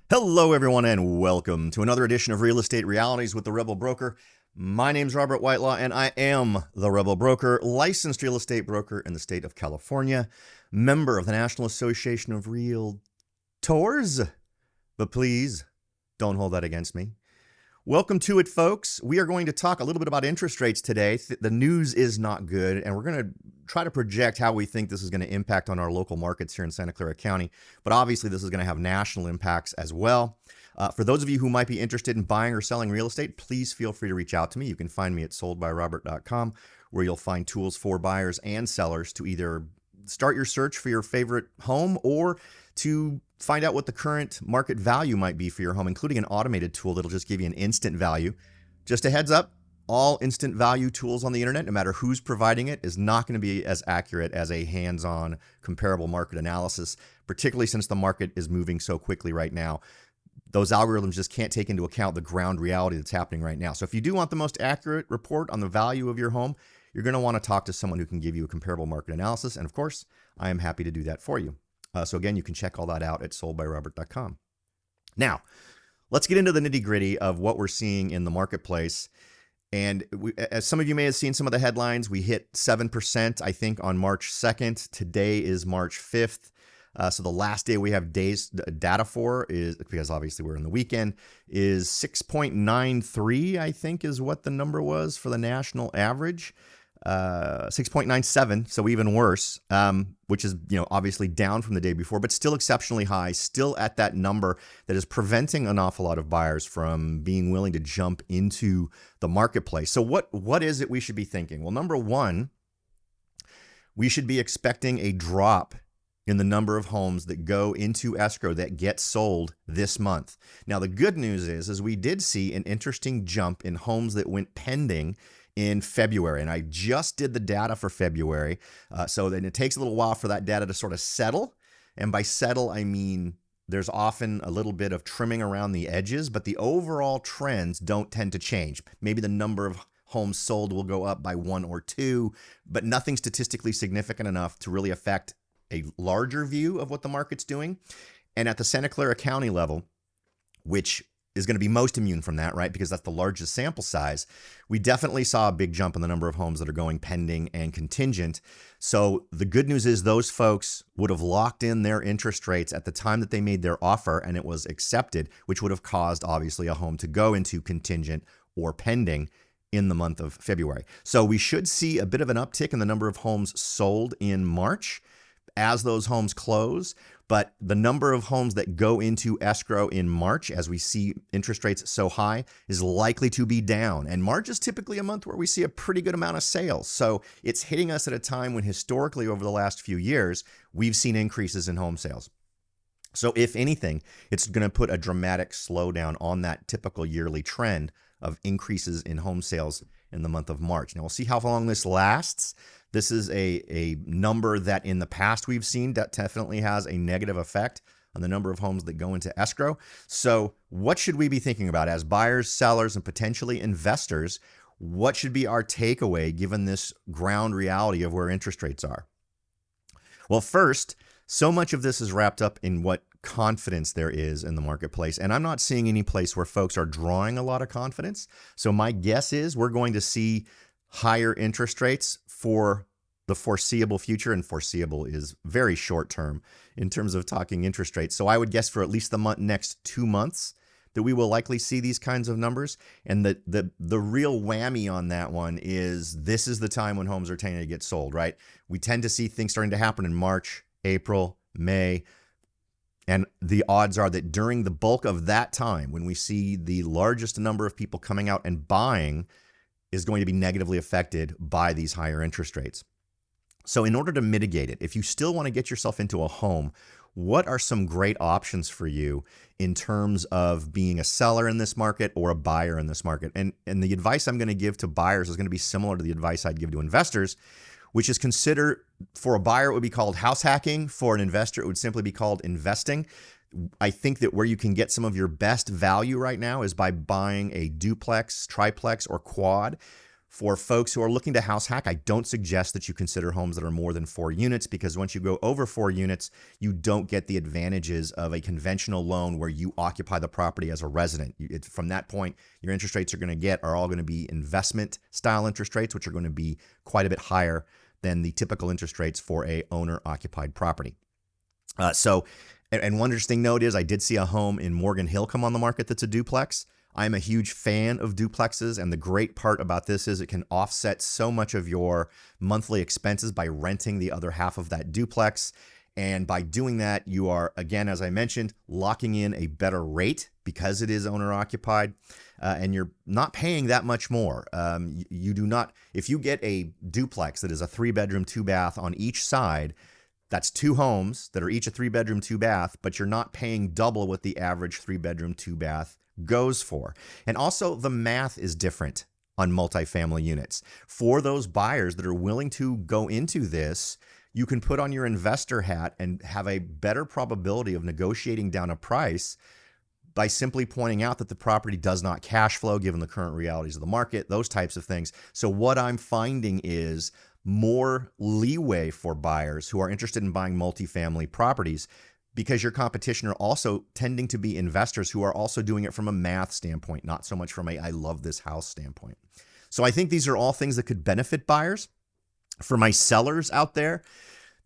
Hello, everyone, and welcome to another edition of Real Estate Realities with the Rebel Broker. My name's Robert Whitelaw, and I am the Rebel Broker, licensed real estate broker in the state of California, member of the National Association of Realtors. But please don't hold that against me. Welcome to it, folks. We are going to talk a little bit about interest rates today. The news is not good, and we're going to try to project how we think this is going to impact on our local markets here in Santa Clara County. But obviously, this is going to have national impacts as well. For those of you who might be interested in buying or selling real estate, please feel free to reach out to me. You can find me at soldbyrobert.com, where you'll find tools for buyers and sellers to either start your search for your favorite home or to find out what the current market value might be for your home, including an automated tool that'll just give you an instant value. Just a heads up, all instant value tools on the internet, no matter who's providing it, is not going to be as accurate as a hands-on comparable market analysis, particularly since the market is moving so quickly right now. Those algorithms just can't take into account the ground reality that's happening right now. So if you do want the most accurate report on the value of your home, you're going to want to talk to someone who can give you a comparable market analysis. And of course, I am happy to do that for you. So again, you can check all that out at soldbyrobert.com. Now, let's get into the nitty-gritty of what we're seeing in the marketplace. And as some of you may have seen some of the headlines, we hit 7%, I think, on March 2nd. Today is March 5th. So the last day we have days data for is, because obviously we're in the weekend, is 6.93, I think is what the number was for the national average. 6.97, so even worse, which is, obviously down from the day before, but still exceptionally high, still at that number that is preventing an awful lot of buyers from being willing to jump into the marketplace. So what is it we should be thinking? Well, number one, we should be expecting a drop in the number of homes that go into escrow that get sold this month. Now, the good news is we did see an interesting jump in homes that went pending in February. And I just did the data for February. So then it takes a little while for that data to sort of settle. And by settle, I mean there's often a little bit of trimming around the edges, but the overall trends don't tend to change. Maybe the number of homes sold will go up by 1 or 2, but nothing statistically significant enough to really affect a larger view of what the market's doing. And at the Santa Clara County level, which is going to be most immune from that, right? Because that's the largest sample size. We definitely saw a big jump in the number of homes that are going pending and contingent. So the good news is those folks would have locked in their interest rates at the time that they made their offer and it was accepted, which would have caused obviously a home to go into contingent or pending in the month of February. So we should see a bit of an uptick in the number of homes sold in March as those homes close, but the number of homes that go into escrow in March, as we see interest rates so high, is likely to be down. And March is typically a month where we see a pretty good amount of sales. So it's hitting us at a time when historically over the last few years, we've seen increases in home sales. So if anything, it's going to put a dramatic slowdown on that typical yearly trend of increases in home sales in the month of March. Now we'll see how long this lasts. This is a number that in the past we've seen that definitely has a negative effect on the number of homes that go into escrow. So what should we be thinking about as buyers, sellers, and potentially investors? What should be our takeaway given this ground reality of where interest rates are? Well, first, so much of this is wrapped up in what confidence there is in the marketplace. And I'm not seeing any place where folks are drawing a lot of confidence. So my guess is we're going to see higher interest rates for the foreseeable future, and foreseeable is very short term in terms of talking interest rates. So I would guess for at least the next 2 months that we will likely see these kinds of numbers. And the real whammy on that one is this is the time when homes are tending to get sold, right? We tend to see things starting to happen in March, April, May. And the odds are that during the bulk of that time, when we see the largest number of people coming out and buying, is going to be negatively affected by these higher interest rates. So in order to mitigate it, if you still want to get yourself into a home, what are some great options for you in terms of being a seller in this market or a buyer in this market? And the advice I'm going to give to buyers is going to be similar to the advice I'd give to investors, which is consider, for a buyer, it would be called house hacking. For an investor, it would simply be called investing. I think that where you can get some of your best value right now is by buying a duplex, triplex, or quad For folks who are looking to house hack, I don't suggest that you consider homes that are more than 4 units, because once you go over 4 units, you don't get the advantages of a conventional loan where you occupy the property as a resident. From that point, your interest rates are all going to be investment style interest rates, which are going to be quite a bit higher than the typical interest rates for a owner occupied property. And one interesting note is I did see a home in Morgan Hill come on the market that's a duplex. I'm a huge fan of duplexes, and the great part about this is it can offset so much of your monthly expenses by renting the other half of that duplex. And by doing that, you are, again, as I mentioned, locking in a better rate because it is owner occupied, and you're not paying that much more. You do not, if you get a duplex that is a 3-bedroom, 2-bath on each side, that's 2 homes that are each a 3-bedroom, 2-bath, but you're not paying double what the average 3-bedroom, 2-bath goes for. And also the math is different on multifamily units. For those buyers that are willing to go into this, you can put on your investor hat and have a better probability of negotiating down a price by simply pointing out that the property does not cash flow given the current realities of the market, those types of things. So what I'm finding is more leeway for buyers who are interested in buying multifamily properties, because your competition are also tending to be investors who are also doing it from a math standpoint, not so much from a I love this house standpoint. So I think these are all things that could benefit buyers. For my sellers out there,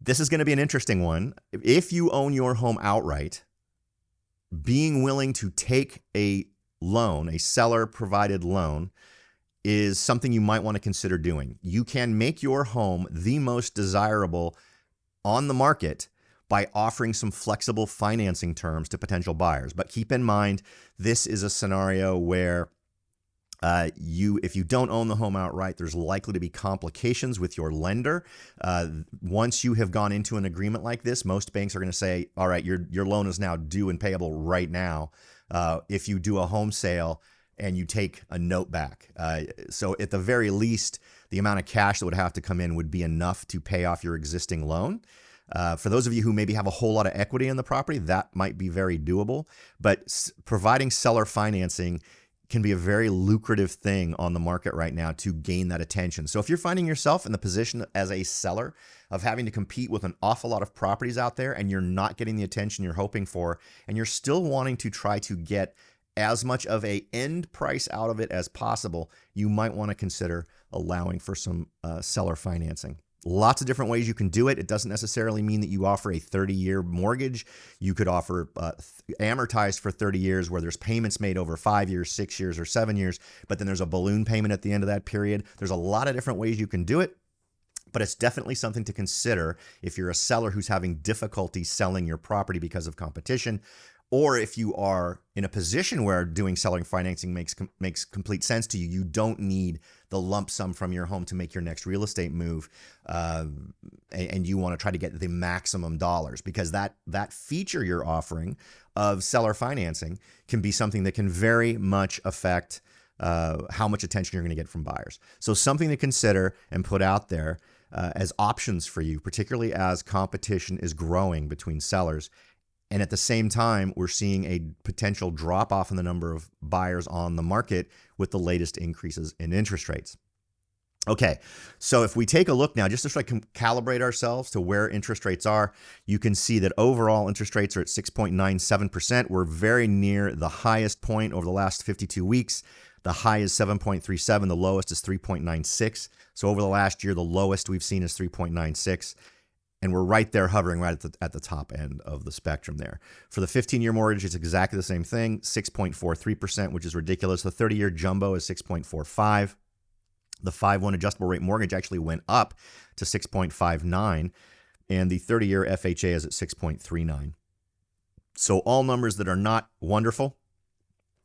this is going to be an interesting one. If you own your home outright, being willing to take a loan, a seller provided loan, is something you might want to consider doing. You can make your home the most desirable on the market by offering some flexible financing terms to potential buyers. But keep in mind, this is a scenario where if you don't own the home outright, there's likely to be complications with your lender. Once you have gone into an agreement like this, most banks are going to say, all right, your loan is now due and payable right now if you do a home sale and you take a note back. So at the very least, the amount of cash that would have to come in would be enough to pay off your existing loan. For those of you who maybe have a whole lot of equity in the property, that might be very doable. But providing seller financing can be a very lucrative thing on the market right now to gain that attention. So if you're finding yourself in the position as a seller of having to compete with an awful lot of properties out there and you're not getting the attention you're hoping for, and you're still wanting to try to get as much of a end price out of it as possible, you might want to consider allowing for some seller financing. Lots of different ways you can do it. It doesn't necessarily mean that you offer a 30-year mortgage. You could offer amortized for 30 years where there's payments made over 5 years, 6 years, or 7 years, but then there's a balloon payment at the end of that period. There's a lot of different ways you can do it, but it's definitely something to consider if you're a seller who's having difficulty selling your property because of competition, or if you are in a position where doing seller financing makes complete sense to you. You don't need the lump sum from your home to make your next real estate move, and you want to try to get the maximum dollars, because that feature you're offering of seller financing can be something that can very much affect how much attention you're going to get from buyers. So something to consider and put out there as options for you, particularly as competition is growing between sellers. And at the same time, we're seeing a potential drop off in the number of buyers on the market with the latest increases in interest rates. Okay, so if we take a look now, just to try to calibrate ourselves to where interest rates are, you can see that overall interest rates are at 6.97%. We're very near the highest point over the last 52 weeks. The high is 7.37. The lowest is 3.96. So over the last year, the lowest we've seen is 3.96. And we're right there hovering right at the top end of the spectrum there. For the 15-year mortgage, it's exactly the same thing, 6.43%, which is ridiculous. The 30-year jumbo is 6.45. The 5/1 adjustable rate mortgage actually went up to 6.59, and the 30-year FHA is at 6.39. So all numbers that are not wonderful.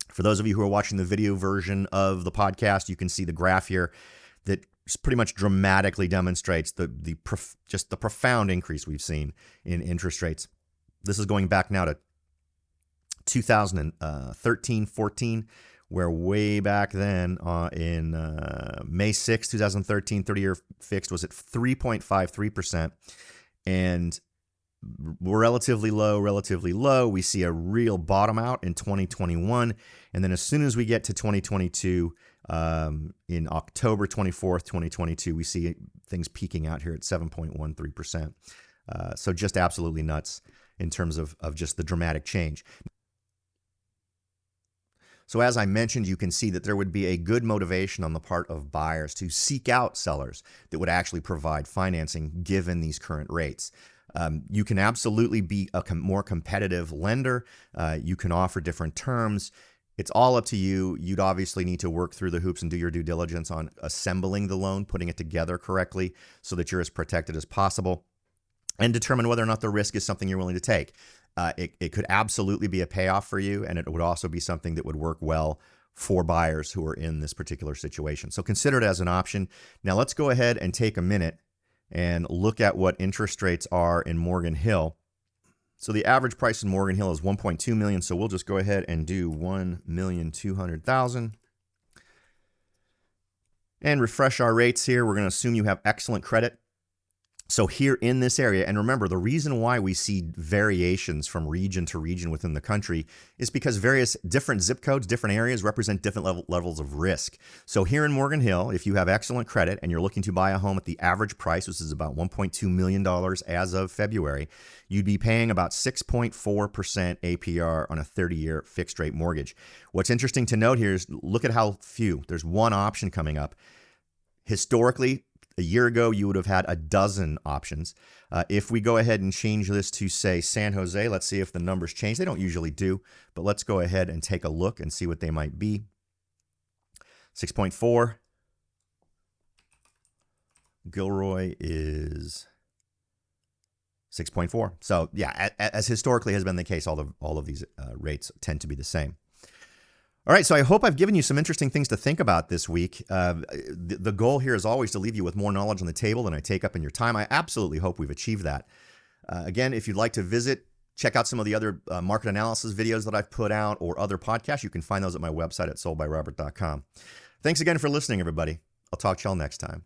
For those of you who are watching the video version of the podcast, you can see the graph here that pretty much dramatically demonstrates the profound increase we've seen in interest rates. This is going back now to 2013, 14, where way back then in May 6, 2013, 30-year fixed was at 3.53%, and we're relatively low. We see a real bottom out in 2021, and then as soon as we get to 2022, In October 24th, 2022, we see things peaking out here at 7.13%. So just absolutely nuts in terms of just the dramatic change. So as I mentioned, you can see that there would be a good motivation on the part of buyers to seek out sellers that would actually provide financing given these current rates. You can absolutely be a more competitive lender. You can offer different terms. It's all up to you. You'd obviously need to work through the hoops and do your due diligence on assembling the loan, putting it together correctly so that you're as protected as possible, and determine whether or not the risk is something you're willing to take. It could absolutely be a payoff for you, and it would also be something that would work well for buyers who are in this particular situation. So consider it as an option. Now let's go ahead and take a minute and look at what interest rates are in Morgan Hill. So the average price in Morgan Hill is 1.2 million. So we'll just go ahead and do 1,200,000 and refresh our rates here. We're going to assume you have excellent credit. So here in this area, and remember, the reason why we see variations from region to region within the country is because various different zip codes, different areas represent different levels of risk. So here in Morgan Hill, if you have excellent credit and you're looking to buy a home at the average price, which is about $1.2 million as of February, you'd be paying about 6.4% APR on a 30-year fixed rate mortgage. What's interesting to note here is look at how few. There's one option coming up. Historically, a year ago, you would have had a dozen options. If we go ahead and change this to, say, San Jose, let's see if the numbers change. They don't usually do, but let's go ahead and take a look and see what they might be. 6.4. Gilroy is 6.4. So yeah, as historically has been the case, all of these rates tend to be the same. All right, so I hope I've given you some interesting things to think about this week. The goal here is always to leave you with more knowledge on the table than I take up in your time. I absolutely hope we've achieved that. Again, if you'd like to visit, check out some of the other market analysis videos that I've put out or other podcasts, you can find those at my website at soldbyrobert.com. Thanks again for listening, everybody. I'll talk to y'all next time.